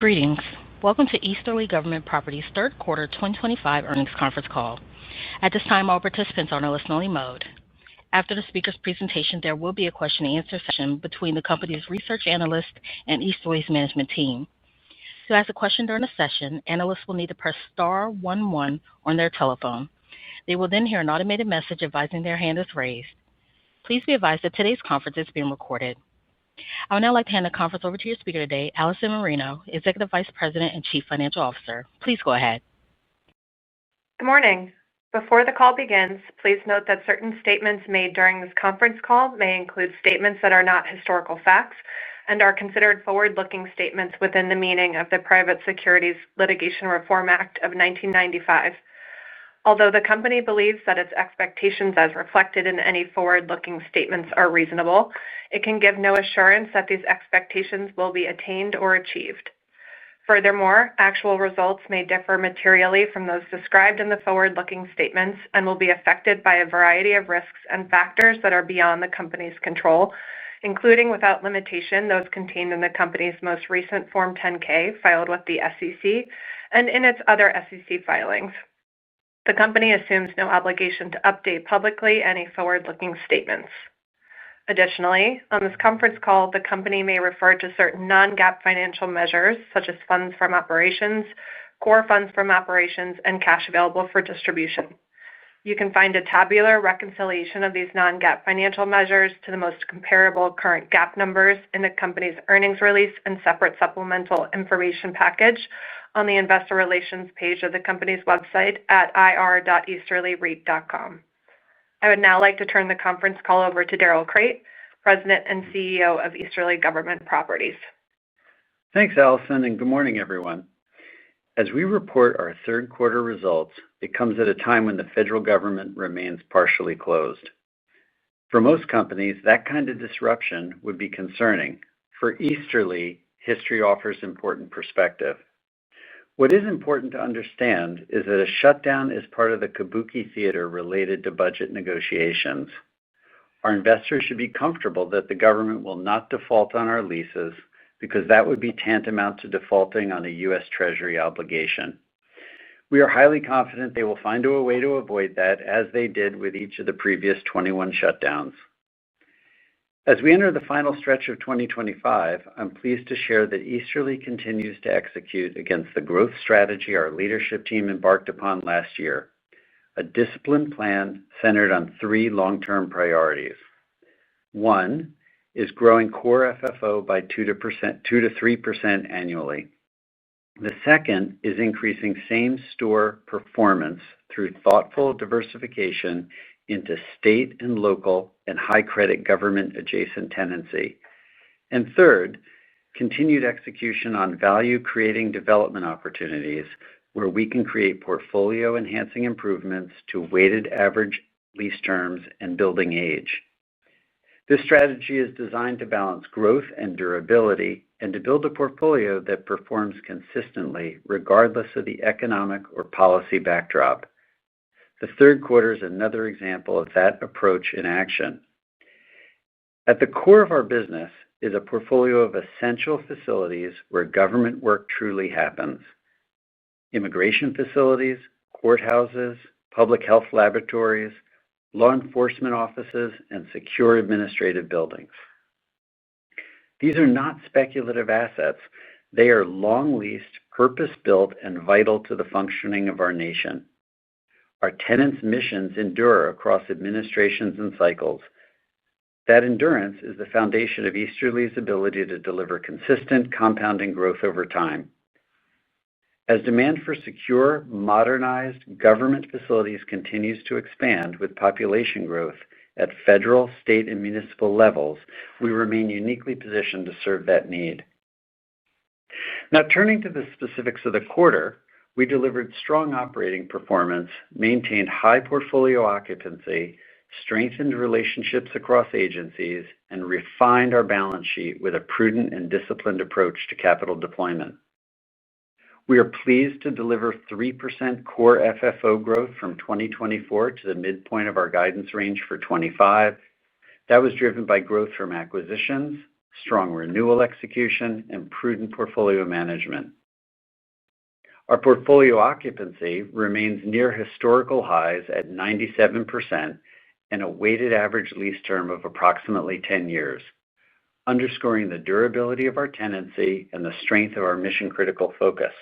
Greetings. Welcome to Easterly Government Properties' third quarter 2025 earnings conference call. At this time, all participants are in a listen-only mode. After the speaker's presentation, there will be a question-and-answer session between the company's research analyst and Easterly's management team. To ask a question during the session, analysts will need to press star 11 on their telephone. They will then hear an automated message advising their hand is raised. Please be advised that today's conference is being recorded. I would now like to hand the conference over to your speaker today, Allison Marino, Executive Vice President and Chief Financial Officer. Please go ahead. Good morning. Before the call begins, please note that certain statements made during this conference call may include statements that are not historical facts and are considered forward-looking statements within the meaning of the Private Securities Litigation Reform Act of 1995. Although the company believes that its expectations as reflected in any forward-looking statements are reasonable, it can give no assurance that these expectations will be attained or achieved. Furthermore, actual results may differ materially from those described in the forward-looking statements and will be affected by a variety of risks and factors that are beyond the company's control, including without limitation those contained in the company's most recent Form 10-K filed with the SEC and in its other SEC filings. The company assumes no obligation to update publicly any forward-looking statements. Additionally, on this conference call, the company may refer to certain non-GAAP financial measures such as funds from operations, core funds from operations, and cash available for distribution. You can find a tabular reconciliation of these non-GAAP financial measures to the most comparable current GAAP numbers in the company's earnings release and separate supplemental information package on the Investor Relations page of the company's website at ir.easterlyreit.com. I would now like to turn the conference call over to Darrell Crate, President and CEO of Easterly Government Properties. Thanks, Allison, and good morning, everyone. As we report our third quarter results, it comes at a time when the federal government remains partially closed. For most companies, that kind of disruption would be concerning. For Easterly, history offers important perspective. What is important to understand is that a shutdown is part of the kabuki theater related to budget negotiations. Our investors should be comfortable that the government will not default on our leases because that would be tantamount to defaulting on a U.S. Treasury obligation. We are highly confident they will find a way to avoid that, as they did with each of the previous 21 shutdowns. As we enter the final stretch of 2025, I'm pleased to share that Easterly continues to execute against the growth strategy our leadership team embarked upon last year, a disciplined plan centered on three long-term priorities. One is growing core FFO by 2 to 3% annually. The second is increasing same-store performance through thoughtful diversification into state and local and high-credit government-adjacent tenancy. And third, continued execution on value-creating development opportunities where we can create portfolio-enhancing improvements to weighted average lease terms and building age. This strategy is designed to balance growth and durability and to build a portfolio that performs consistently regardless of the economic or policy backdrop. The third quarter is another example of that approach in action. At the core of our business is a portfolio of essential facilities where government work truly happens: immigration facilities, courthouses, public health laboratories, law enforcement offices, and secure administrative buildings. These are not speculative assets. They are long-leased, purpose-built, and vital to the functioning of our nation. Our tenants' missions endure across administrations and cycles. That endurance is the foundation of Easterly's ability to deliver consistent, compounding growth over time. As demand for secure, modernized government facilities continues to expand with population growth at federal, state, and municipal levels, we remain uniquely positioned to serve that need. Now, turning to the specifics of the quarter, we delivered strong operating performance, maintained high portfolio occupancy, strengthened relationships across agencies, and refined our balance sheet with a prudent and disciplined approach to capital deployment. We are pleased to deliver 3% core FFO growth from 2024 to the midpoint of our guidance range for 2025. That was driven by growth from acquisitions, strong renewal execution, and prudent portfolio management. Our portfolio occupancy remains near historical highs at 97% and a weighted average lease term of approximately 10 years, underscoring the durability of our tenancy and the strength of our mission-critical focus.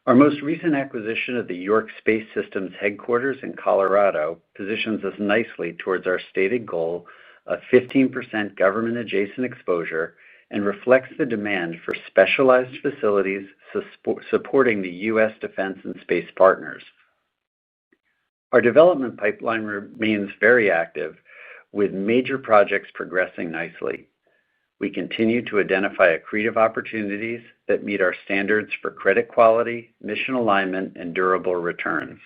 Our most recent acquisition of the York Space Systems headquarters in Colorado positions us nicely towards our stated goal of 15% government-adjacent exposure and reflects the demand for specialized facilities supporting the U.S. defense and space partners. Our development pipeline remains very active, with major projects progressing nicely. We continue to identify accretive opportunities that meet our standards for credit quality, mission alignment, and durable returns.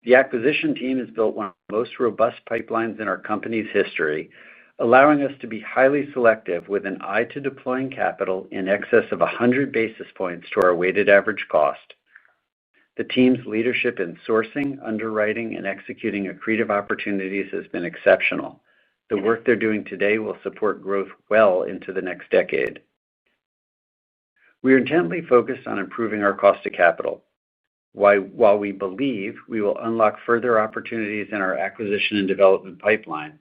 The acquisition team has built one of the most robust pipelines in our company's history, allowing us to be highly selective with an eye to deploying capital in excess of 100 basis points to our weighted average cost. The team's leadership in sourcing, underwriting, and executing accretive opportunities has been exceptional. The work they're doing today will support growth well into the next decade. We are intently focused on improving our cost of capital. While we believe we will unlock further opportunities in our acquisition and development pipeline,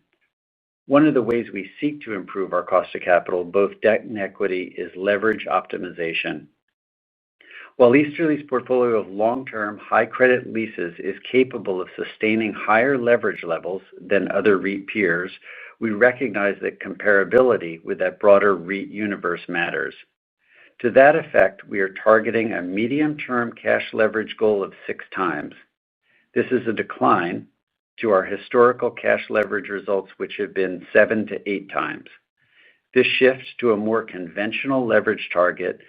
one of the ways we seek to improve our cost of capital, both debt and equity, is leverage optimization. While Easterly's portfolio of long-term, high-credit leases is capable of sustaining higher leverage levels than other REIT peers, we recognize that comparability with that broader REIT universe matters. To that effect, we are targeting a medium-term cash leverage goal of 6 times. This is a decline to our historical cash leverage results, which have been 7 to 8 times. This shift to a more conventional leverage target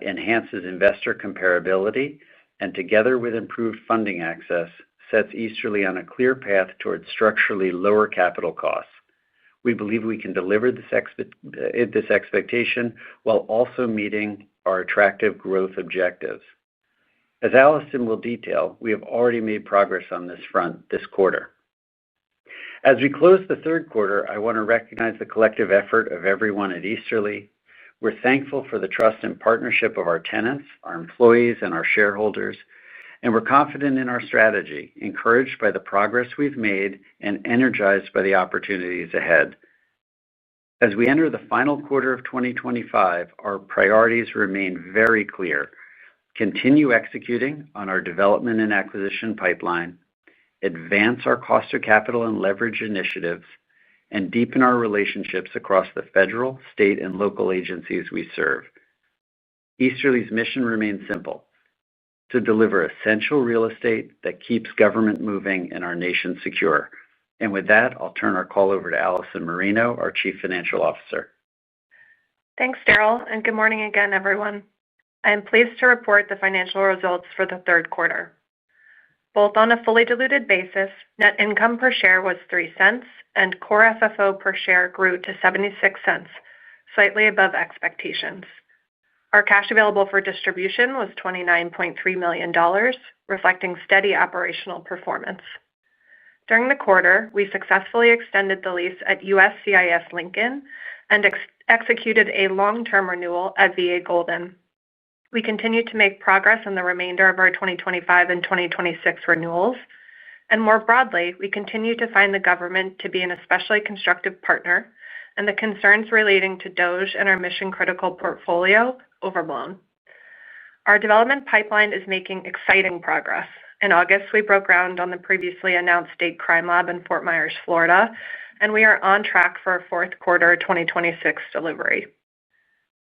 enhances investor comparability and, together with improved funding access, sets Easterly on a clear path towards structurally lower capital costs. We believe we can deliver this expectation while also meeting our attractive growth objectives. As Allison will detail, we have already made progress on this front this quarter. As we close the third quarter, I want to recognize the collective effort of everyone at Easterly. We're thankful for the trust and partnership of our tenants, our employees, and our shareholders, and we're confident in our strategy, encouraged by the progress we've made, and energized by the opportunities ahead. As we enter the final quarter of 2025, our priorities remain very clear: continue executing on our development and acquisition pipeline, advance our cost of capital and leverage initiatives, and deepen our relationships across the federal, state, and local agencies we serve. Easterly's mission remains simple: to deliver essential real estate that keeps government moving and our nation secure. And with that, I'll turn our call over to Allison Marino, our Chief Financial Officer. Thanks, Daryl, and good morning again, everyone. I am pleased to report the financial results for the third quarter. Both on a fully diluted basis, net income per share was $0.03, and core FFO per share grew to $0.76, slightly above expectations. Our cash available for distribution was $29.3 million, reflecting steady operational performance. During the quarter, we successfully extended the lease at USCIS Lincoln and executed a long-term renewal at VA Golden. We continue to make progress in the remainder of our 2025 and 2026 renewals, and more broadly, we continue to find the government to be an especially constructive partner, and the concerns relating to DOGE and our mission-critical portfolio overblown. Our development pipeline is making exciting progress. In August, we broke ground on the previously announced state crime lab in Fort Myers, Florida, and we are on track for a fourth quarter 2026 delivery.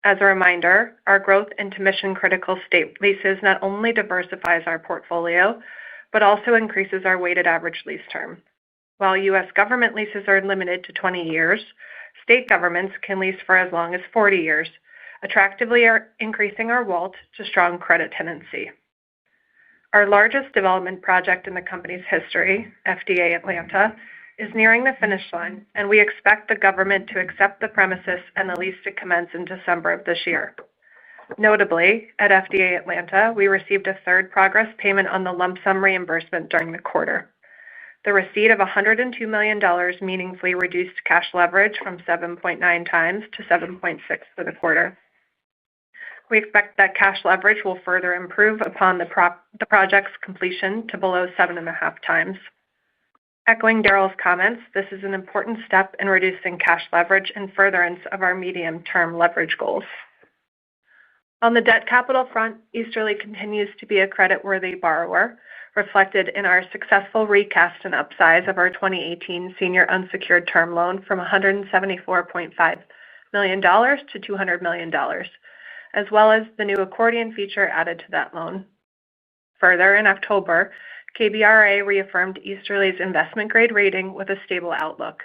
As a reminder, our growth into mission-critical state leases not only diversifies our portfolio, but also increases our weighted average lease term. While U.S. government leases are limited to 20 years, state governments can lease for as long as 40 years, attractively increasing our WALT to strong credit tenancy. Our largest development project in the company's history, FDA Atlanta, is nearing the finish line, and we expect the government to accept the premises and the lease to commence in December of this year. Notably, at FDA Atlanta, we received a third progress payment on the lump sum reimbursement during the quarter. The receipt of $102 million meaningfully reduced cash leverage from 7.9 times to 7.6 for the quarter. We expect that cash leverage will further improve upon the project's completion to below 7.5 times. Echoing Darrell's comments, this is an important step in reducing cash leverage and furtherance of our medium-term leverage goals. On the debt capital front, Easterly continues to be a credit-worthy borrower, reflected in our successful recast and upsize of our 2018 senior unsecured term loan from $174.5 million to $200 million, as well as the new accordion feature added to that loan. Further, in October, KBRA reaffirmed Easterly's investment-grade rating with a stable outlook.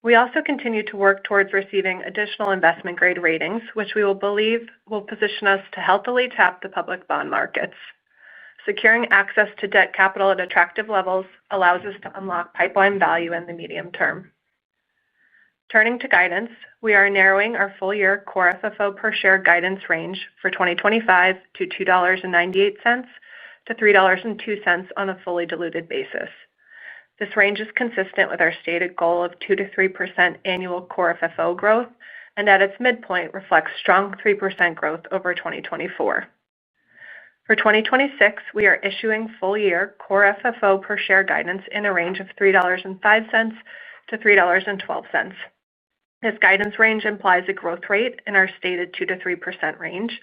We also continue to work towards receiving additional investment-grade ratings, which we believe will position us to healthily tap the public bond markets. Securing access to debt capital at attractive levels allows us to unlock pipeline value in the medium term. Turning to guidance, we are narrowing our full-year core FFO per share guidance range for 2025 to $2.98 to $3.02 on a fully diluted basis. This range is consistent with our stated goal of 2 to 3% annual core FFO growth, and at its midpoint reflects strong 3% growth over 2024. For 2026, we are issuing full-year core FFO per share guidance in a range of $3.05 to $3.12. This guidance range implies a growth rate in our stated 2 to 3% range,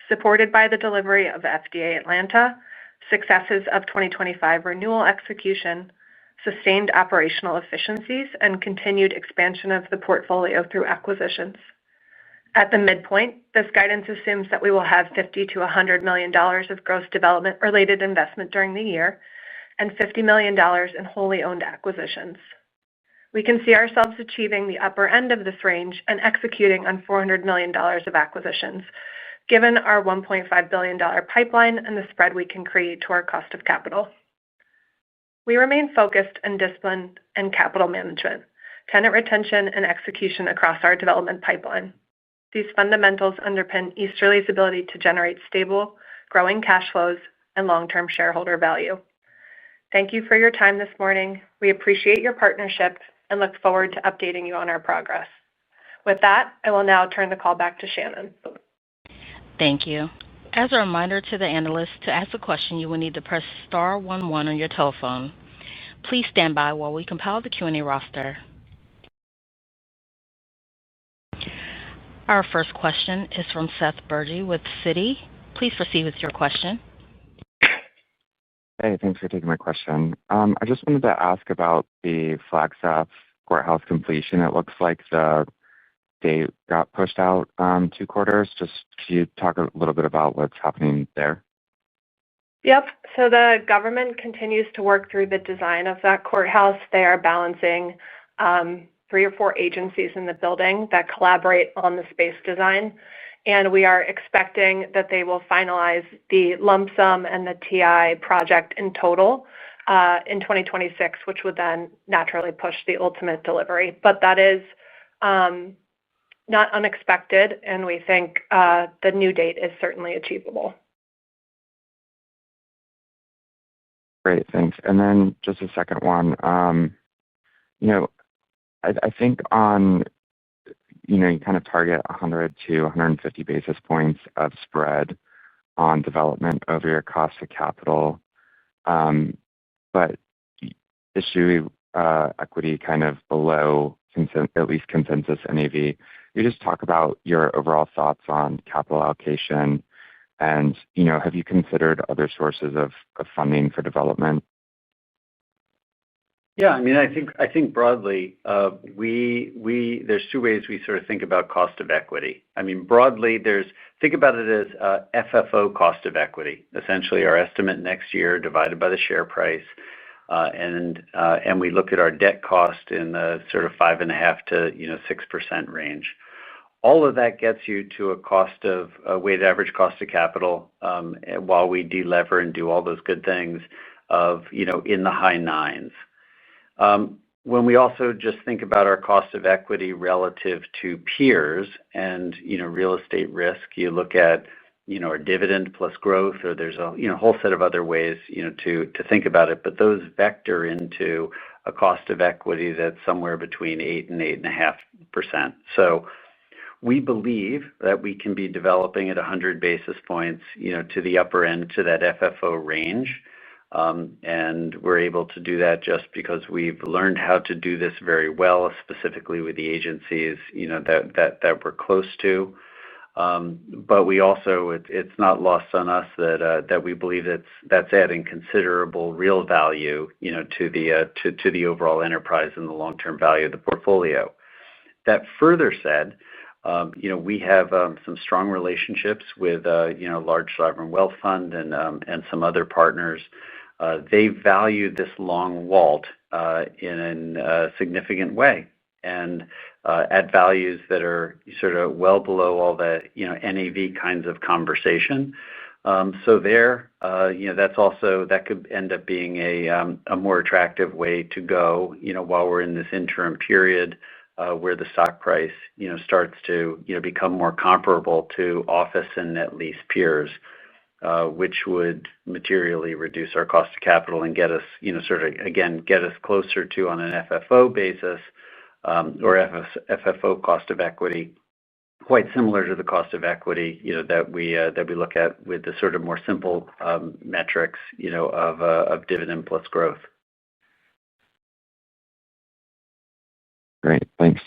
supported by the delivery of FDA Atlanta, successes of 2025 renewal execution, sustained operational efficiencies, and continued expansion of the portfolio through acquisitions. At the midpoint, this guidance assumes that we will have $50 to $100 million of gross development-related investment during the year and $50 million in wholly owned acquisitions. We can see ourselves achieving the upper end of this range and executing on $400 million of acquisitions, given our $1.5 billion pipeline and the spread we can create to our cost of capital. We remain focused and disciplined in capital management, tenant retention, and execution across our development pipeline. These fundamentals underpin Easterly's ability to generate stable, growing cash flows and long-term shareholder value. Thank you for your time this morning. We appreciate your partnership and look forward to updating you on our progress. With that, I will now turn the call back to Shannon. Thank you. As a reminder to the analysts, to ask a question, you will need to press star 11 on your telephone. Please stand by while we compile the Q&A roster. Our first question is from Seth Bergey with Citi. Please proceed with your question. Hey, thanks for taking my question. I just wanted to ask about the Flagstaff courthouse completion. It looks like the date got pushed out 2 quarters. Could you talk a little bit about what's happening there? Yep. So the government continues to work through the design of that courthouse. They are balancing 3 or 4 agencies in the building that collaborate on the space design. And we are expecting that they will finalize the lump sum and the TI project in total in 2026, which would then naturally push the ultimate delivery. But that is not unexpected, and we think the new date is certainly achievable. Great, thanks. And then just a second one. I think you kind of target 100 to 150 basis points of spread on development over your cost of capital, but issue equity kind of below at least consensus NAV. You just talk about your overall thoughts on capital allocation, and have you considered other sources of funding for development? Yeah, I mean, I think broadly, there's 2 ways we sort of think about cost of equity. I mean, broadly, think about it as FFO cost of equity, essentially our estimate next year divided by the share price, and we look at our debt cost in the sort of 5.5% to 6% range. All of that gets you to a weighted average cost of capital, while we delever and do all those good things, of in the high 9s. When we also just think about our cost of equity relative to peers and real estate risk, you look at or dividend plus growth, or there's a whole set of other ways to think about it. But those vector into a cost of equity that's somewhere between 8 and 8.5%. So we believe that we can be developing at 100 basis points, to the upper end to that FFO range. And we're able to do that just because we've learned how to do this very well, specifically with the agencies, that we're close to. But we also, it's not lost on us that we believe that's adding considerable real value, to the overall enterprise and the long-term value of the portfolio. That further said, we have some strong relationships with large sovereign wealth fund and some other partners. They value this long WALT in a significant way, and at values that are sort of well below all the NAV kinds of conversation. So that could end up being a more attractive way to go while we're in this interim period where the stock price starts to become more comparable to office and net lease peers, which would materially reduce our cost of capital and get us get us closer to, on an FFO basis, or FFO cost of equity, quite similar to the cost of equity that we look at with the sort of more simple metrics of dividend plus growth. Great, thanks.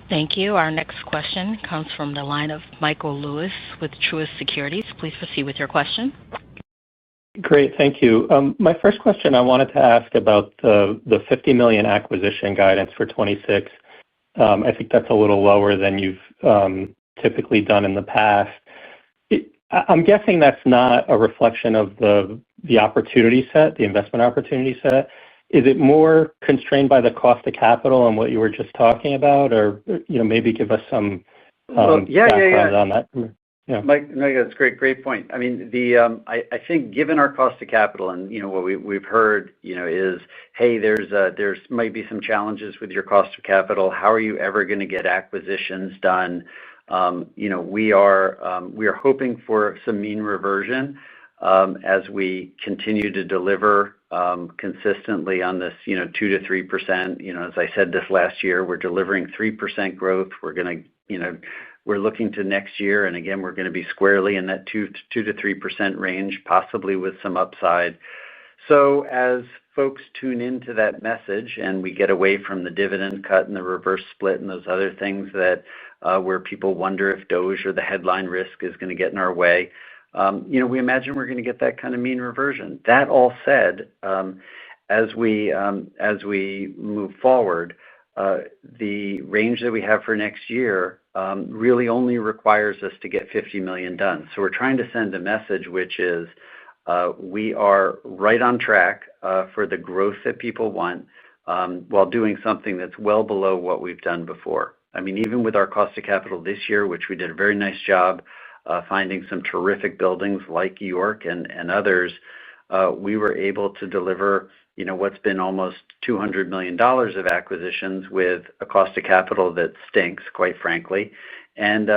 Thank you. Our next question comes from the line of Michael Lewis with Truist Securities. Please proceed with your question. Great, thank you. My first question, I wanted to ask about the $50 million acquisition guidance for 26. I think that's a little lower than you've typically done in the past. I'm guessing that's not a reflection of the opportunity set, the investment opportunity set. Is it more constrained by the cost of capital and what you were just talking about, or maybe give us some background on that? Yeah. Mike, no, that's great point. I mean, I think given our cost of capital and what we've heard is, hey, there's might be some challenges with your cost of capital. How are you ever going to get acquisitions done? We are hoping for some mean reversion as we continue to deliver consistently on this 2 to 3%. As I said, this last year we're delivering 3% growth. We're looking to next year, and again we're going to be squarely in that 2 to 3% range, possibly with some upside. So as folks tune into that message and we get away from the dividend cut and the reverse split and those other things that where people wonder if DOGE or the headline risk is going to get in our way, we imagine we're going to get that kind of mean reversion. That all said, as we move forward, the range that we have for next year really only requires us to get $50 million done. So we're trying to send a message which is we are right on track for the growth that people want, while doing something that's well below what we've done before. I mean, even with our cost of capital this year, which we did a very nice job finding some terrific buildings like York and others, we were able to deliver what's been almost $200 million of acquisitions with a cost of capital that stinks, quite frankly, and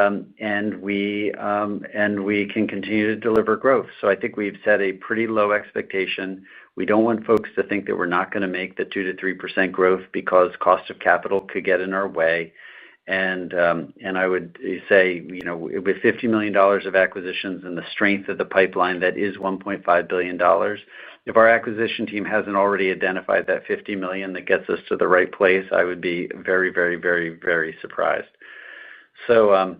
we can continue to deliver growth. So I think we've set a pretty low expectation. We don't want folks to think that we're not going to make the 2 to 3% growth because cost of capital could get in our way. And I would say, with $50 million of acquisitions and the strength of the pipeline that is $1.5 billion, if our acquisition team hasn't already identified that $50 million that gets us to the right place, I would be very, very, very, very surprised. So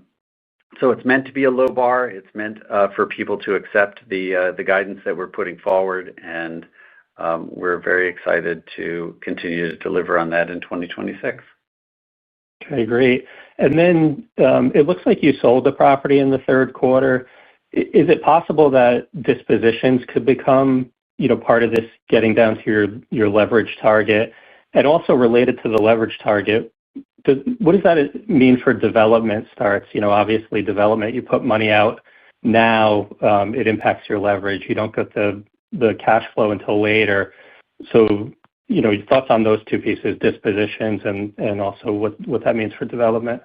it's meant to be a low bar. It's meant for people to accept the guidance that we're putting forward, and we're very excited to continue to deliver on that in 2026. Okay, great. And then it looks like you sold the property in the third quarter. Is it possible that dispositions could become, part of this getting down to your leverage target? And also related to the leverage target, what does that mean for development starts? Obviously development, you put money out now, it impacts your leverage. You don't get the cash flow until later. So, your thoughts on those two pieces, dispositions and also what that means for development?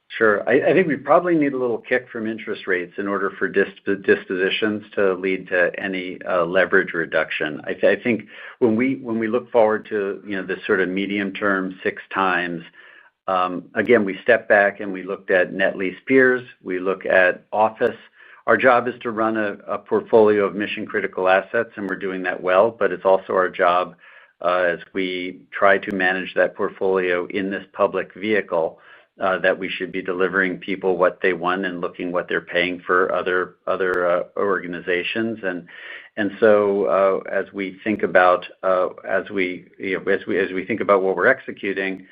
Sure. I think we probably need a little kick from interest rates in order for dispositions to lead to any leverage reduction. I think when we look forward to this sort of medium term 6x, again we step back and we looked at net lease peers. We look at office. Our job is to run a portfolio of mission critical assets, and we're doing that well. But it's also our job as we try to manage that portfolio in this public vehicle. That we should be delivering people what they want and looking what they're paying for other organizations. And so as we think about as we think about what we're executing,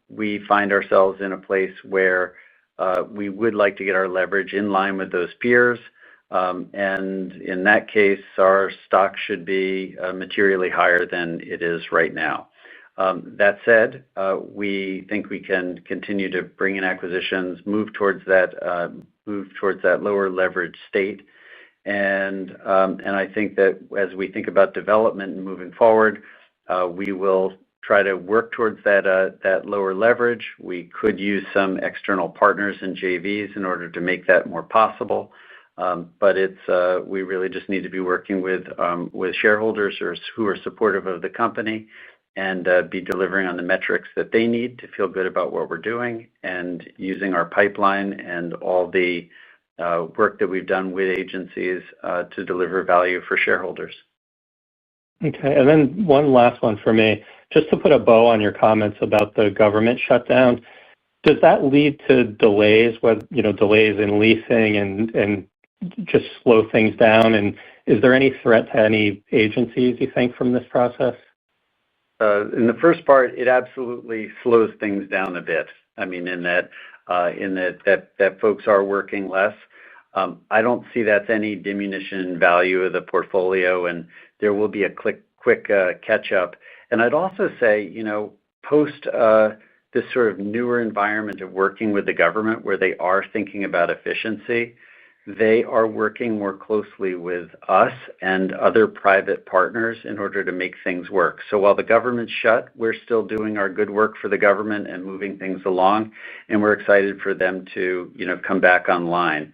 we find ourselves in a place where we would like to get our leverage in line with those peers. And in that case, our stock should be materially higher than it is right now. That said, we think we can continue to bring in acquisitions, move towards that lower leverage state, and I think that as we think about development and moving forward, we will try to work towards that lower leverage. We could use some external partners and JVs in order to make that more possible. But we really just need to be working with shareholders who are supportive of the company and be delivering on the metrics that they need to feel good about what we're doing and using our pipeline and all the work that we've done with agencies to deliver value for shareholders. Okay, and then one last one for me, just to put a bow on your comments about the government shutdown. Does that lead to delays, delays in leasing and just slow things down? And is there any threat to any agencies, you think, from this process? In the first part, it absolutely slows things down a bit. I mean, in that folks are working less. I don't see that's any diminution in value of the portfolio, and there will be a quick catch up. And I'd also say, post this sort of newer environment of working with the government, where they are thinking about efficiency, they are working more closely with us and other private partners in order to make things work. So while the government's shut, we're still doing our good work for the government and moving things along, and we're excited for them to come back online.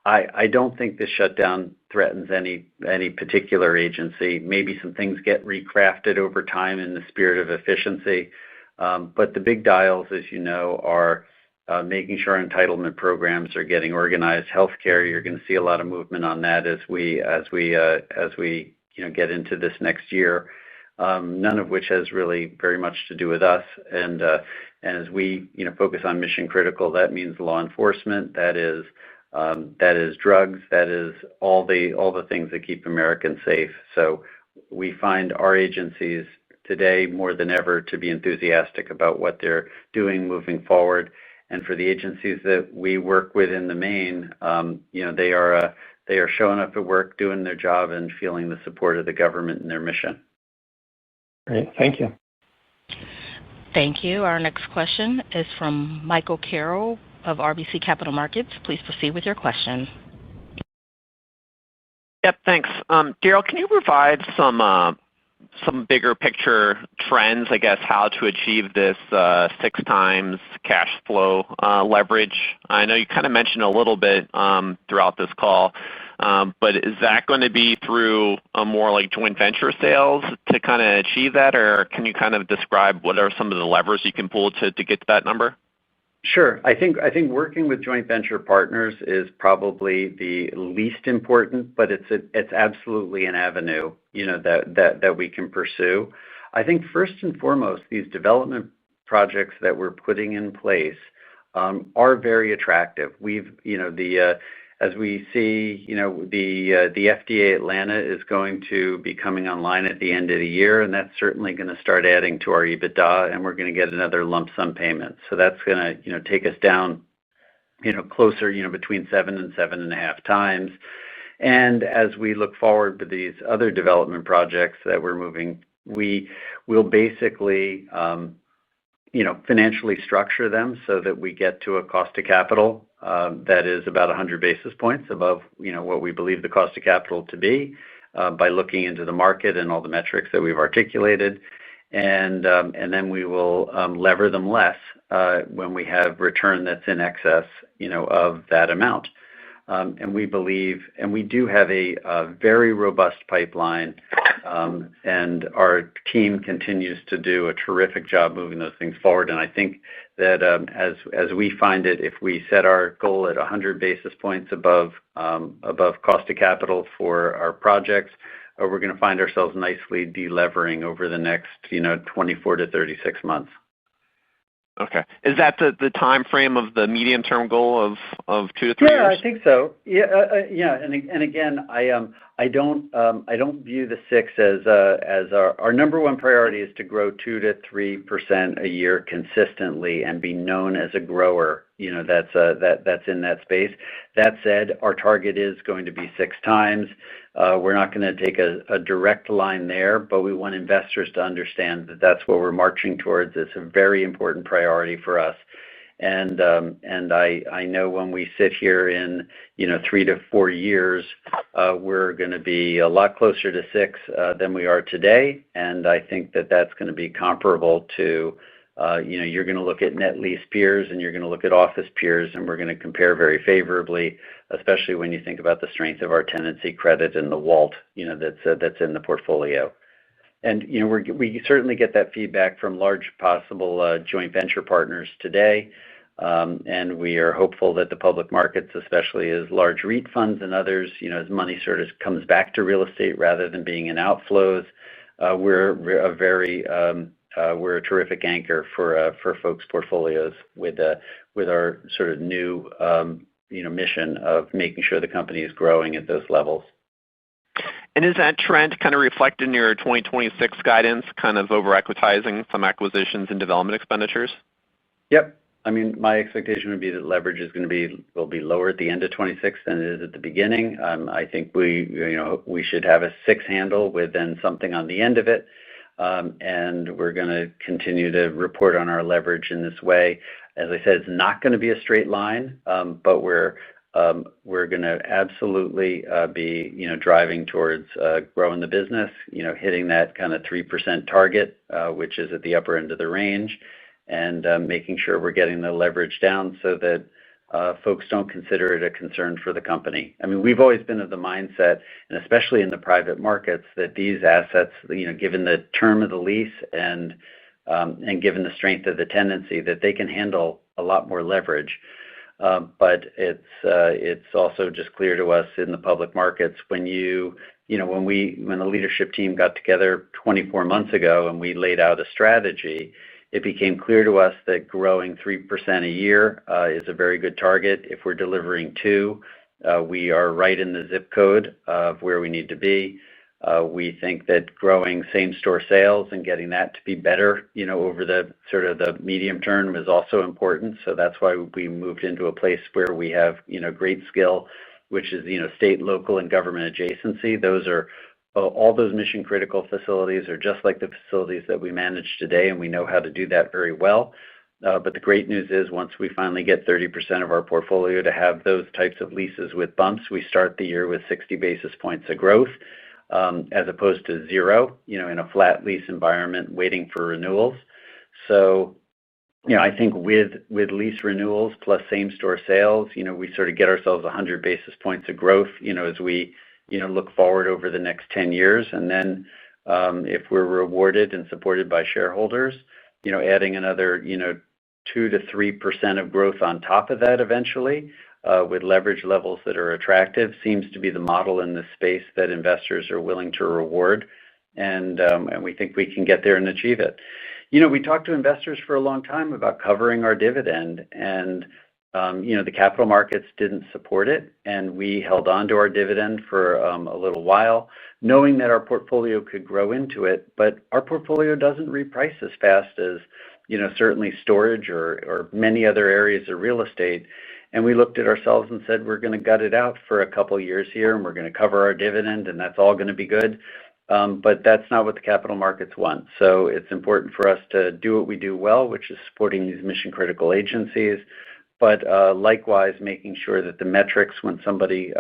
I don't think this shutdown threatens any particular agency. Maybe some things get recrafted over time in the spirit of efficiency, but the big dials, as you know, are making sure entitlement programs are getting organized. Healthcare, you're going to see a lot of movement on that as we get into this next year. None of which has really very much to do with us. And as we focus on mission critical, that means law enforcement. That is drugs. That is all the things that keep Americans safe. So we find our agencies today more than ever to be enthusiastic about what they're doing moving forward. And for the agencies that we work with in the main, they are showing up at work, doing their job, and feeling the support of the government in their mission. Great, thank you. Thank you. Our next question is from Michael Carroll of RBC Capital Markets. Please proceed with your question. Yep, thanks. Daryl, can you provide some bigger picture trends, I guess, how to achieve this 6x cash flow leverage? I know you kind of mentioned a little bit throughout this call, but is that going to be through a more like joint venture sales to kind of achieve that, or can you kind of describe what are some of the levers you can pull to get to that number? Sure. I think working with joint venture partners is probably the least important, but it's absolutely an avenue that we can pursue. I think first and foremost, these development projects that we're putting in place are very attractive. As we see, the FDA Atlanta is going to be coming online at the end of the year, and that's certainly going to start adding to our EBITDA, and we're going to get another lump sum payment. So that's going to take us down, closer, between 7 and 7.5x. And as we look forward to these other development projects that we're moving, we will basically, financially structure them so that we get to a cost of capital that is about 100 basis points above, what we believe the cost of capital to be by looking into the market and all the metrics that we've articulated. and then we will lever them less when we have return that's in excess, of that amount. And we believe, and we do have a very robust pipeline, and our team continues to do a terrific job moving those things forward. And I think that as we find it, if we set our goal at 100 basis points above cost of capital for our projects, we're going to find ourselves nicely delevering over the next 24 to 36 months. Okay. Is that the time frame of the medium-term goal of 2 to 3 years? Yeah, I think so. Yeah. And again, I don't view the 6 as our number one priority is to grow 2 to 3% a year consistently and be known as a grower. That's in that space. That said, our target is going to be 6 times. We're not going to take a direct line there, but we want investors to understand that that's what we're marching towards. It's a very important priority for us. And I know when we sit here in 3 to 4 years, we're going to be a lot closer to 6 than we are today. And I think that that's going to be comparable to you're going to look at net lease peers and you're going to look at office peers, and we're going to compare very favorably, especially when you think about the strength of our tenancy credit and the WALT that's in the portfolio. And we certainly get that feedback from large possible joint venture partners today, and we are hopeful that the public markets, especially as large REIT funds and others, as money sort of comes back to real estate rather than being in outflows, we're a terrific anchor for folks' portfolios with our sort of new mission of making sure the company is growing at those levels. And is that trend kind of reflected in your 2026 guidance, kind of over-equitizing some acquisitions and development expenditures? Yep. I mean, my expectation would be that leverage will be lower at the end of 26 than it is at the beginning. I think we should have a 6 handle with then something on the end of it. And we're going to continue to report on our leverage in this way. As I said, it's not going to be a straight line, but we're going to absolutely be driving towards growing the business, hitting that kind of 3% target, which is at the upper end of the range, and making sure we're getting the leverage down so that folks don't consider it a concern for the company. I mean, we've always been of the mindset, and especially in the private markets, that these assets, given the term of the lease and given the strength of the tenancy, that they can handle a lot more leverage. But it's also just clear to us in the public markets when when the leadership team got together 24 months ago and we laid out a strategy, it became clear to us that growing 3% a year is a very good target. If we're delivering 2, we are right in the zip code of where we need to be. We think that growing same-store sales and getting that to be better, over the sort of the medium term is also important. So that's why we moved into a place where we have, great skill, which is, state, local, and government adjacency. All those mission-critical facilities are just like the facilities that we manage today, and we know how to do that very well. But the great news is once we finally get 30% of our portfolio to have those types of leases with bumps, we start the year with 60 basis points of growth, as opposed to 0, in a flat lease environment waiting for renewals. So, I think with lease renewals plus same-store sales, we sort of get ourselves 100 basis points of growth, as we look forward over the next 10 years. And then if we're rewarded and supported by shareholders, adding another, 2 to 3% of growth on top of that eventually, with leverage levels that are attractive, seems to be the model in this space that investors are willing to reward. And we think we can get there and achieve it. We talked to investors for a long time about covering our dividend, and the capital markets didn't support it, and we held on to our dividend for a little while, knowing that our portfolio could grow into it. But our portfolio doesn't reprice as fast as, certainly storage or many other areas of real estate. And we looked at ourselves and said, we're going to gut it out for a couple of years here, and we're going to cover our dividend, and that's all going to be good. But that's not what the capital markets want. So it's important for us to do what we do well, which is supporting these mission-critical agencies, but likewise making sure that the metrics, when somebody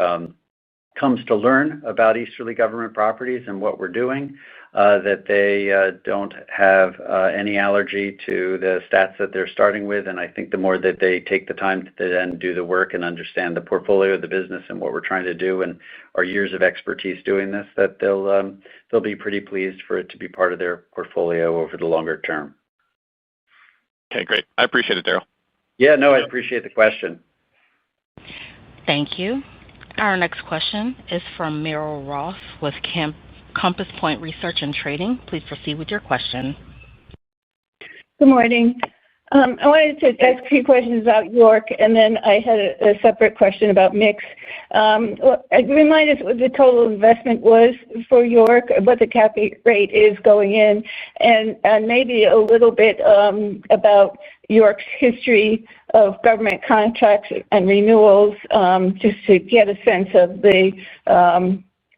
comes to learn about Easterly Government Properties and what we're doing, that they don't have any allergy to the stats that they're starting with. And I think the more that they take the time to then do the work and understand the portfolio of the business and what we're trying to do and our years of expertise doing this, that they'll be pretty pleased for it to be part of their portfolio over the longer term. Okay, great. I appreciate it, Daryl. Yeah, no, I appreciate the question. Thank you. Our next question is from Merrill Ross with Compass Point Research and Trading. Please proceed with your question. Good morning. I wanted to ask a few questions about York, and then I had a separate question about mix. Remind us what the total investment was for York, what the cap rate is going in, and maybe a little bit about York's history of government contracts and renewals, just to get a sense of the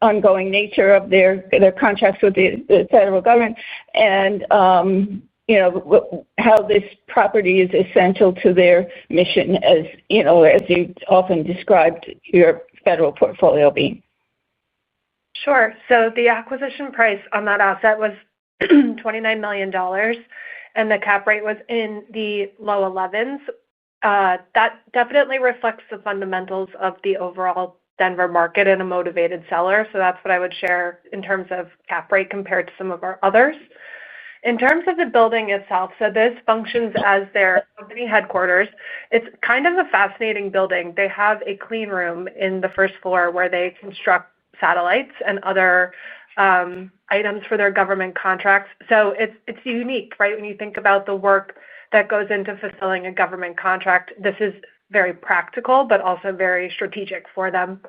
ongoing nature of their contracts with the federal government, and how this property is essential to their mission, as you often described your federal portfolio being. Sure. So the acquisition price on that asset was $29 million, and the cap rate was in the low 11s. That definitely reflects the fundamentals of the overall Denver market and a motivated seller. So that's what I would share in terms of cap rate compared to some of our others. In terms of the building itself, so this functions as their company headquarters. It's kind of a fascinating building. They have a clean room in the first floor where they construct satellites and other items for their government contracts. So it's unique, right? When you think about the work that goes into fulfilling a government contract, this is very practical, but also very strategic for them.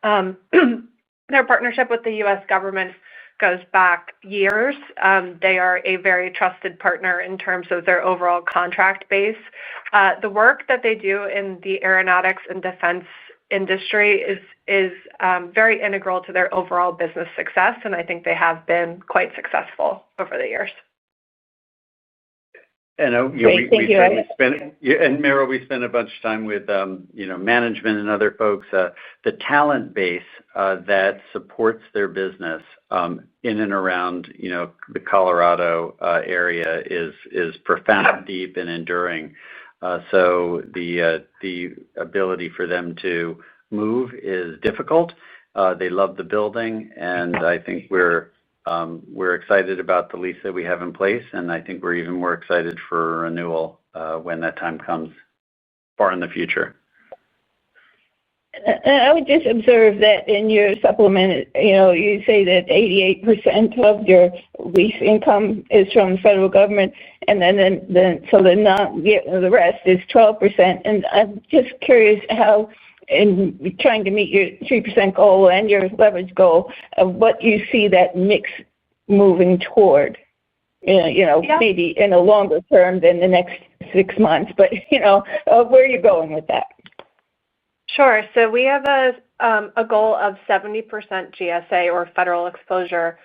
Their partnership with the U.S. government goes back years. They are a very trusted partner in terms of their overall contract base. The work that they do in the aeronautics and defense industry is very integral to their overall business success, and I think they have been quite successful over the years. And Merrill, we spent a bunch of time with management and other folks. The talent base that supports their business in and around the Colorado area is profound, deep, and enduring. So the ability for them to move is difficult. They love the building, and I think we're excited about the lease that we have in place, and I think we're even more excited for renewal when that time comes far in the future. I would just observe that in your supplement, you say that 88% of your lease income is from the federal government, and the rest is 12%. And I'm just curious how, in trying to meet your 3% goal and your leverage goal, what you see that mix moving toward, maybe in a longer term than the next 6 months, but where are you going with that? Sure. So we have a goal of 70% GSA or federal exposure,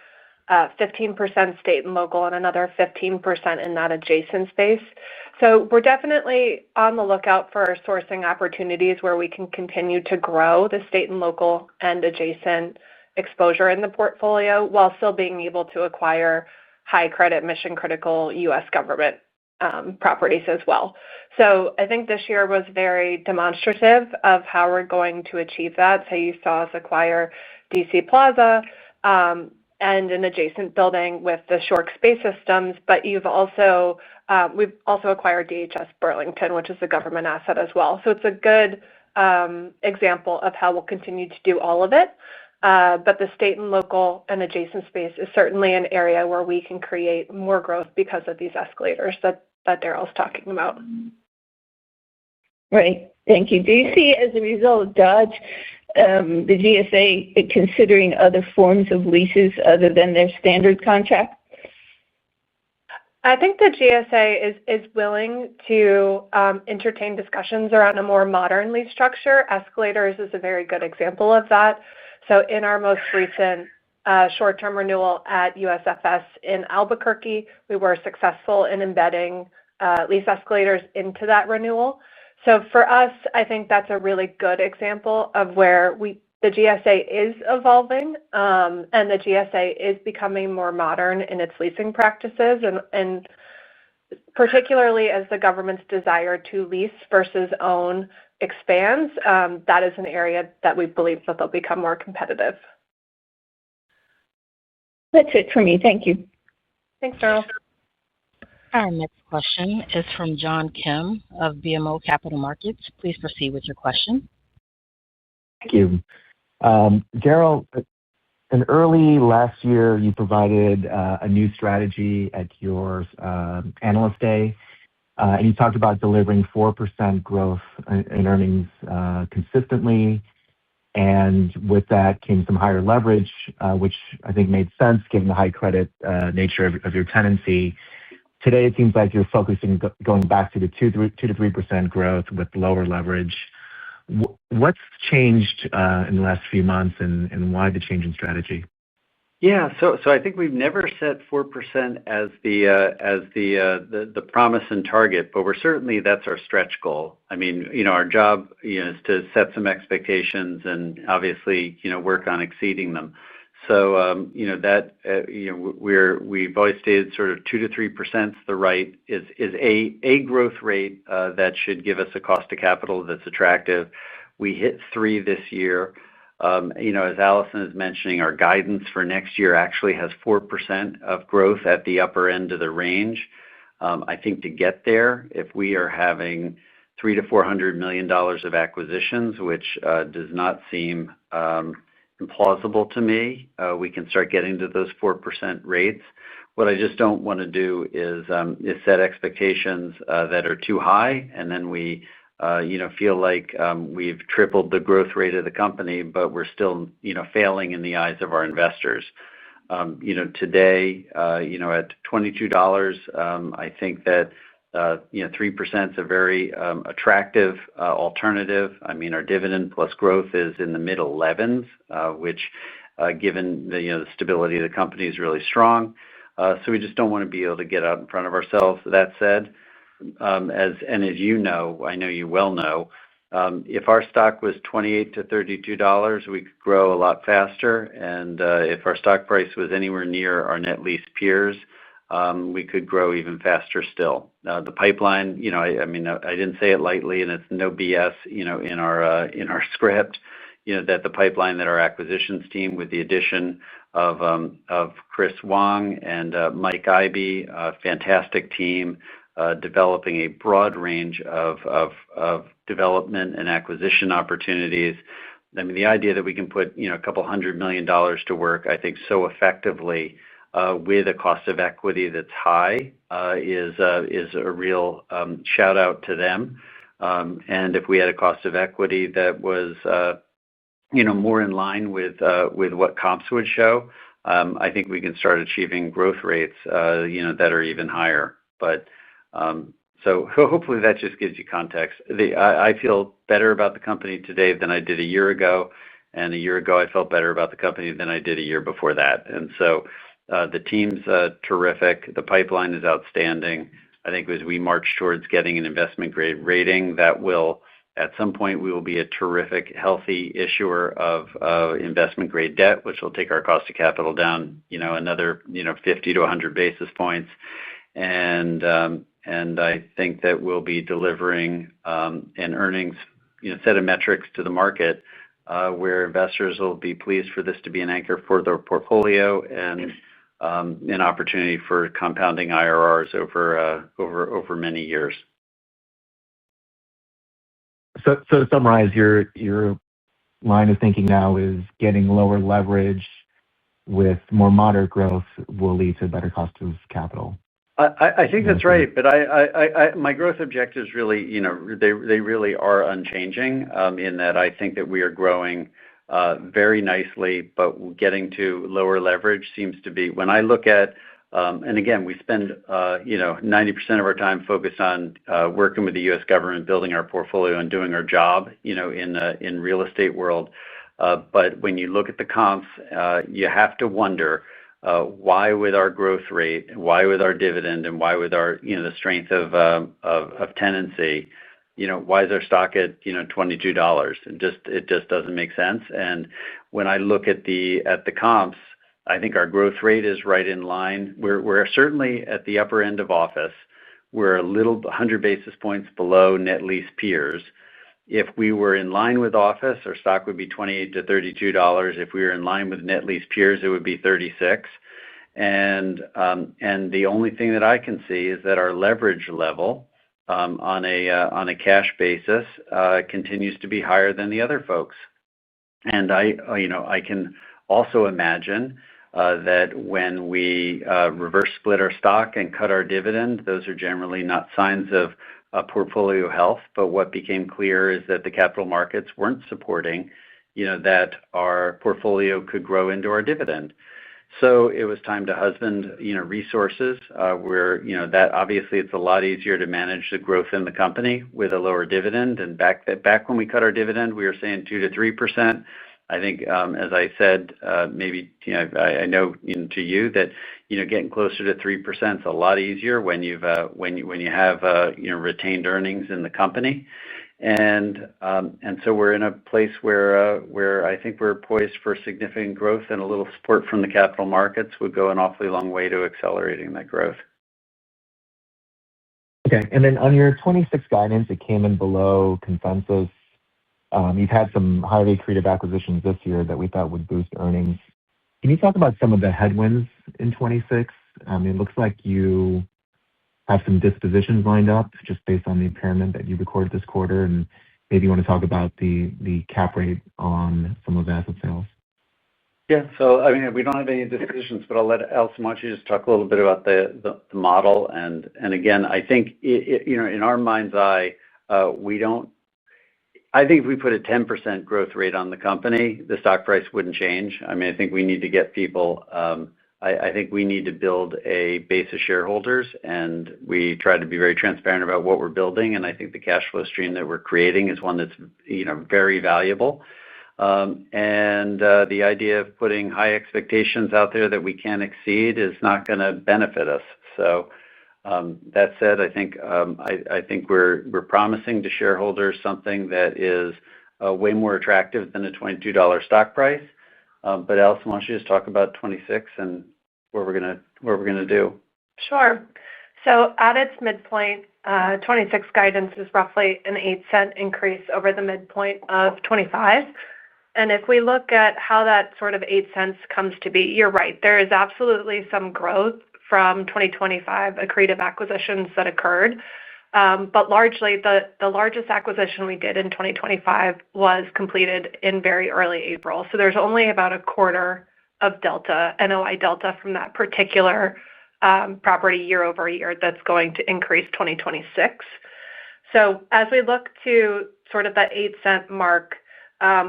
15% state and local, and another 15% in that adjacent space. So we're definitely on the lookout for sourcing opportunities where we can continue to grow the state and local and adjacent exposure in the portfolio while still being able to acquire high credit, mission critical U.S. government properties as well. So I think this year was very demonstrative of how we're going to achieve that. So you saw us acquire DC Plaza and an adjacent building with the Shork Space Systems, but we've also acquired DHS Burlington, which is a government asset as well. So it's a good example of how we'll continue to do all of it. But the state and local and adjacent space is certainly an area where we can create more growth because of these escalators that Daryl's talking about. Right. Thank you. Do you see, as a result of Dodge, the GSA considering other forms of leases other than their standard contract? I think the GSA is willing to entertain discussions around a more modern lease structure. Escalators is a very good example of that. So in our most recent short-term renewal at USFS in Albuquerque, we were successful in embedding lease escalators into that renewal. So for us, I think that's a really good example of where we the GSA is evolving, and the GSA is becoming more modern in its leasing practices, and particularly as the government's desire to lease versus own expands, that is an area that we believe that they'll become more competitive. That's it for me. Thank you. Thanks, Darrell. Our next question is from John Kim of BMO Capital Markets. Please proceed with your question. Thank you. Darrell, in early last year, you provided a new strategy at your Analyst Day, and you talked about delivering 4% growth in earnings consistently. And with that came some higher leverage, which I think made sense given the high credit nature of your tenancy. Today, it seems like you're focusing going back to the 2 to 3% growth with lower leverage. What's changed in the last few months, and why the change in strategy? Yeah, so I think we've never set 4% as the promise and target, but that's our stretch goal. I mean, our job is to set some expectations and obviously work on exceeding them. So we've always stated sort of 2 to 3% is a growth rate that should give us a cost of capital that's attractive. We hit 3 this year. As Allison is mentioning, our guidance for next year actually has 4% of growth at the upper end of the range. I think to get there, if we are having $300 to $400 million of acquisitions, which does not seem implausible to me, we can start getting to those 4% rates. What I just don't want to do is set expectations that are too high, and then we feel like we've tripled the growth rate of the company, but we're still failing in the eyes of our investors. Today, at $22, I think that 3% is a very attractive alternative. I mean, our dividend plus growth is in the mid 11s, which, given the stability of the company, is really strong. So we just don't want to be able to get out in front of ourselves. That said, as you know, I know you well know, if our stock was $28 to $32, we could grow a lot faster. And if our stock price was anywhere near our net lease peers, we could grow even faster still. The pipeline, I mean, I didn't say it lightly, and it's no BS, in our script, that the pipeline, that our acquisitions team, with the addition of Chris Wong and Mike Ivey, a fantastic team, developing a broad range of development and acquisition opportunities. I mean, the idea that we can put a couple $100 million to work, I think, so effectively with a cost of equity that's high is a real shout out to them. And if we had a cost of equity that was more in line with what comps would show, I think we can start achieving growth rates that are even higher. But so hopefully that just gives you context. I feel better about the company today than I did a year ago, and a year ago I felt better about the company than I did a year before that. And so the team's terrific. The pipeline is outstanding. I think as we march towards getting an investment grade rating, that will, at some point, we will be a terrific, healthy issuer of investment grade debt, which will take our cost of capital down, another 50 to 100 basis points. And I think that we'll be delivering an earnings set of metrics to the market where investors will be pleased for this to be an anchor for their portfolio and an opportunity for compounding IRRs over many years. So to summarize, your line of thinking now is getting lower leverage with more moderate growth will lead to a better cost of capital. I think that's right, but my growth objectives really, they really are unchanging in that I think that we are growing very nicely, but getting to lower leverage seems to be, when I look at, and again, we spend 90% of our time focused on working with the U.S. government, building our portfolio and doing our job, in real estate world. But when you look at the comps, you have to wonder why with our growth rate, why with our dividend, and why with our the strength of tenancy, why is our stock at $22? It just doesn't make sense. And when I look at the comps, I think our growth rate is right in line. We're certainly at the upper end of office. We're a little 100 basis points below net lease peers. If we were in line with office, our stock would be $28 to $32. If we were in line with net lease peers, it would be $36. And the only thing that I can see is that our leverage level on a cash basis continues to be higher than the other folks. And I can also imagine that when we reverse split our stock and cut our dividend, those are generally not signs of portfolio health. But what became clear is that the capital markets weren't supporting, that our portfolio could grow into our dividend. So it was time to husband, resources where, that obviously it's a lot easier to manage the growth in the company with a lower dividend. And back when we cut our dividend, we were saying 2 to 3%. I think, as I said, maybe, I know to you that, getting closer to 3% is a lot easier when you have retained earnings in the company. And so we're in a place where I think we're poised for significant growth, and a little support from the capital markets would go an awfully long way to accelerating that growth. Okay. And then on your 26 guidance, it came in below consensus. You've had some highly accretive acquisitions this year that we thought would boost earnings. Can you talk about some of the headwinds in 26? It looks like you have some dispositions lined up just based on the impairment that you recorded this quarter, and maybe you want to talk about the cap rate on some of the asset sales. Yeah. So, we don't have any dispositions, but I'll let Allison, why don't you just talk a little bit about the model. And again, I think, in our mind's eye, I think if we put a 10% growth rate on the company, the stock price wouldn't change. I think we need to get people, I think we need to build a base of shareholders, and we try to be very transparent about what we're building. And I think the cash flow stream that we're creating is one that's, very valuable. And the idea of putting high expectations out there that we can't exceed is not going to benefit us. So, that said, I think we're promising to shareholders something that is way more attractive than a $22 stock price. But Allison, why don't you just talk about 26 and what we're gonna do? Sure. So at its midpoint, 26 guidance is roughly an 8-cent increase over the midpoint of 25. And if we look at how that sort of 8 cents comes to be, you're right. There is absolutely some growth from 2025 accretive acquisitions that occurred. But largely, the largest acquisition we did in 2025 was completed in very early April. So there's only about a quarter of NOI delta from that particular property year over year that's going to increase 2026. So as we look to sort of that 8-cent mark,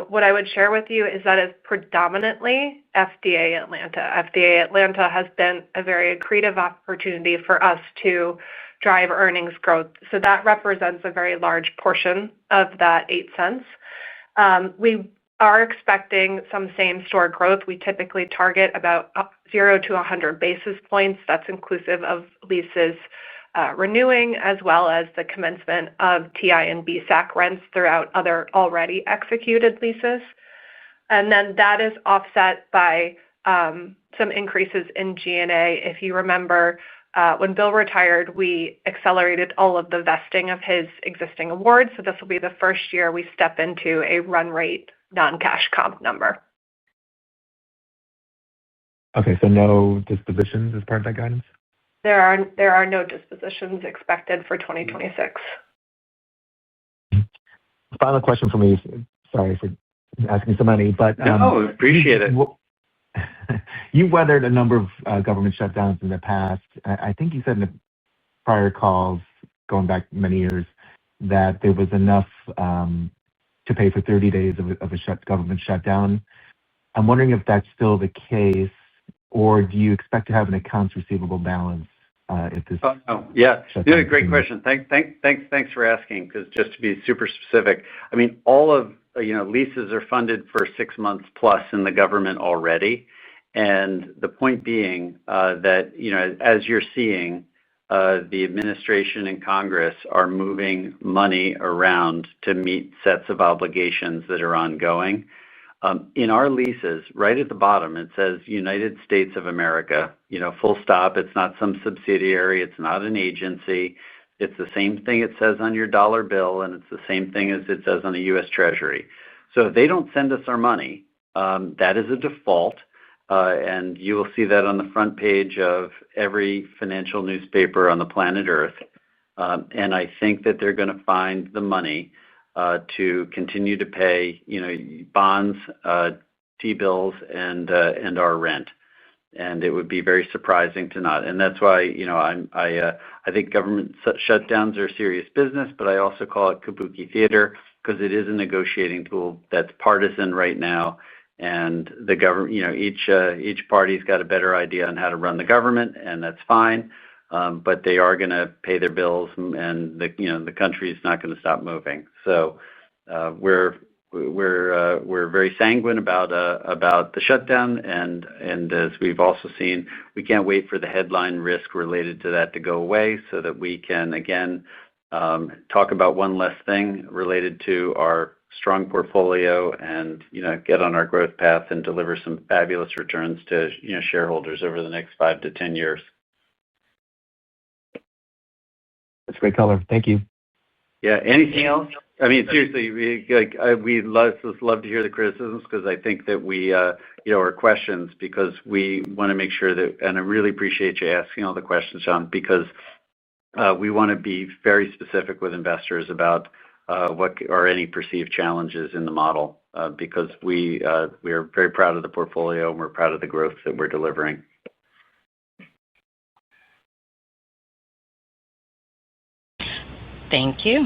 what I would share with you is that it's predominantly FDA Atlanta. FDA Atlanta has been a very accretive opportunity for us to drive earnings growth. So that represents a very large portion of that 8 cents. We are expecting some same-store growth. We typically target about 0 to 100 basis points. That's inclusive of leases renewing, as well as the commencement of TI and BSAC rents throughout other already executed leases. And then that is offset by some increases in G&A. If you remember, when Bill retired, we accelerated all of the vesting of his existing awards. So this will be the first year we step into a run rate non-cash comp number. Okay, so no dispositions as part of that guidance? There are no dispositions expected for 2026. Final question for me. Sorry for asking so many, but no, appreciate it. You weathered a number of government shutdowns in the past. I think you said in the prior calls, going back many years, that there was enough to pay for 30 days of a government shutdown. I'm wondering if that's still the case, or do you expect to have an accounts receivable balance if this? Oh, yeah. Great question. Thanks for asking, because just to be super specific, all of leases are funded for 6 months plus in the government already, and the point being that as you're seeing, the administration and Congress are moving money around to meet sets of obligations that are ongoing. In our leases, right at the bottom, it says United States of America, full stop. It's not some subsidiary. It's not an agency. It's the same thing it says on your dollar bill, and it's the same thing as it says on the U.S. Treasury. So if they don't send us our money, that is a default, and you will see that on the front page of every financial newspaper on the planet Earth. And I think that they're going to find the money to continue to pay, bonds, T-bills, and our rent. And it would be very surprising to not. And that's why, I think government shutdowns are serious business, but I also call it kabuki theater because it is a negotiating tool that's partisan right now. And the government, each party's got a better idea on how to run the government, and that's fine. But they are going to pay their bills, and the country is not going to stop moving. So we're very sanguine about the shutdown, and as we've also seen, we can't wait for the headline risk related to that to go away, so that we can again talk about one less thing related to our strong portfolio, and get on our growth path and deliver some fabulous returns to shareholders over the next 5 to 10 years. That's great color. Thank you. Yeah. Anything else? I mean, seriously, we love to hear the criticisms, because I think that we, or questions, because we want to make sure that, and I really appreciate you asking all the questions, John, because we want to be very specific with investors about what are any perceived challenges in the model, because we are very proud of the portfolio, and we're proud of the growth that we're delivering. Thank you.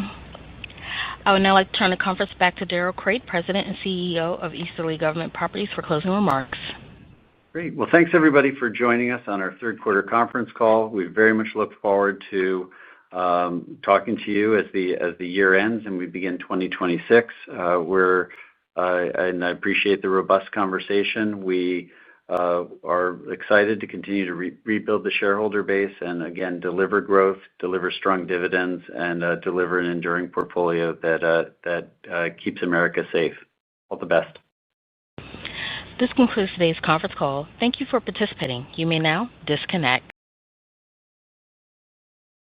I would now like to turn the conference back to Darrell Crate, President and CEO of Easterly Government Properties, for closing remarks. Great. Well, thanks everybody for joining us on our third quarter conference call. We very much look forward to talking to you as the year ends and we begin 2026. And I appreciate the robust conversation. We are excited to continue to rebuild the shareholder base and again deliver growth, deliver strong dividends, and deliver an enduring portfolio that keeps America safe. All the best. This concludes today's conference call. Thank you for participating. You may now disconnect.